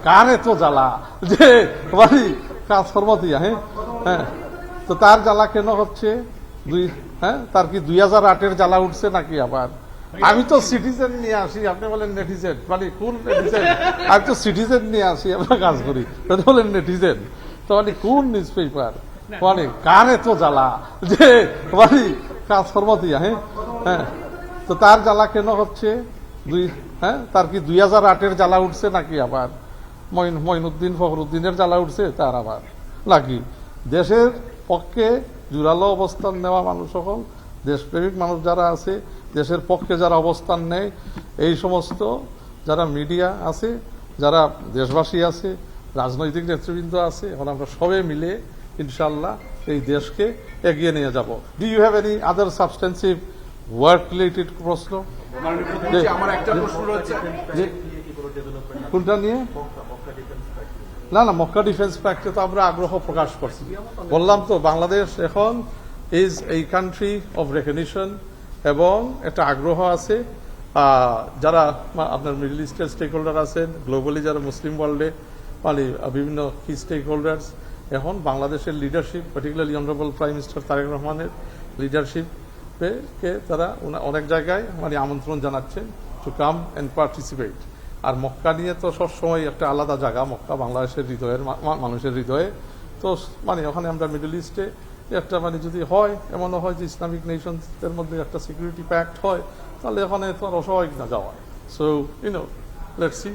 কার এত জ্বালা যে মানে কাজকর্ম দিয়া হ্যাঁ তো তার জ্বালা কেন হচ্ছে তার কি 2008-এর জ্বালা উঠছে নাকি আবার? আমি তো সিটিজেন নিয়ে আসি, আপনি বলেন নেটিজেন, মানে কোন নেটিজেন? আমি তো সিটিজেন নিয়ে আসি, আমরা কাজ করি, বলেন নেটিজেন। তো মানে কোন নিউজ পেপার, মানে কার এত জ্বালা যে মানে কাজকর্ম দিয়া হ্যাঁ তো তার জ্বালা কেন হচ্ছে তার কি 2008-এর জ্বালা উঠছে নাকি আবার? মঈনুদ্দিন ফখরুদ্দিনের জ্বালা উঠছে তার আবার নাকি? দেশের পক্ষে জোরালো অবস্থান নেওয়া মানুষ সকল, দেশপ্রেমিক মানুষ যারা আছে, দেশের পক্ষে যারা অবস্থান নেয়, এই সমস্ত যারা মিডিয়া আছে, যারা দেশবাসী আছে, রাজনৈতিক নেতৃবৃন্দ আছে, এখন আমরা সবাই মিলে ইনশাল্লাহ এই দেশকে এগিয়ে নিয়ে যাব। Do you have any other substantive work related প্রশ্ন? আমার একটা প্রশ্ন রয়েছে, কোনটা নিয়ে? না মক্কা ডিফেন্স প্যাক্টে তো আমরা আগ্রহ প্রকাশ করছি, বললাম তো বাংলাদেশ এখন ইজ এই কান্ট্রি অফ রেকগনিশন, এবং একটা আগ্রহ আছে। যারা আপনার মিডল ইস্টের স্টেক হোল্ডার আছেন, গ্লোবালি যারা মুসলিম ওয়ার্ল্ডে মানে বিভিন্ন কি স্টেক হোল্ডার্স এখন বাংলাদেশের leadership, particularly honourable prime minister Tarek রহমানের লিডারশিপকে তারা অনেক জায়গায় মানে আমন্ত্রণ জানাচ্ছেন টু কাম অ্যান্ড পার্টিসিপেট। আর মক্কা নিয়ে তো সবসময় একটা আলাদা জায়গা, মক্কা বাংলাদেশের হৃদয়ের মানুষের হৃদয়ে। তো মানে ওখানে আমরা মিডল ইস্টে একটা মানে যদি হয়, এমনও হয় যে ইসলামিক নেশনসের মধ্যে একটা সিকিউরিটি প্যাক্ট হয়, তাহলে ওখানে তো আর অস্বাভাবিক না যাওয়া। So let's see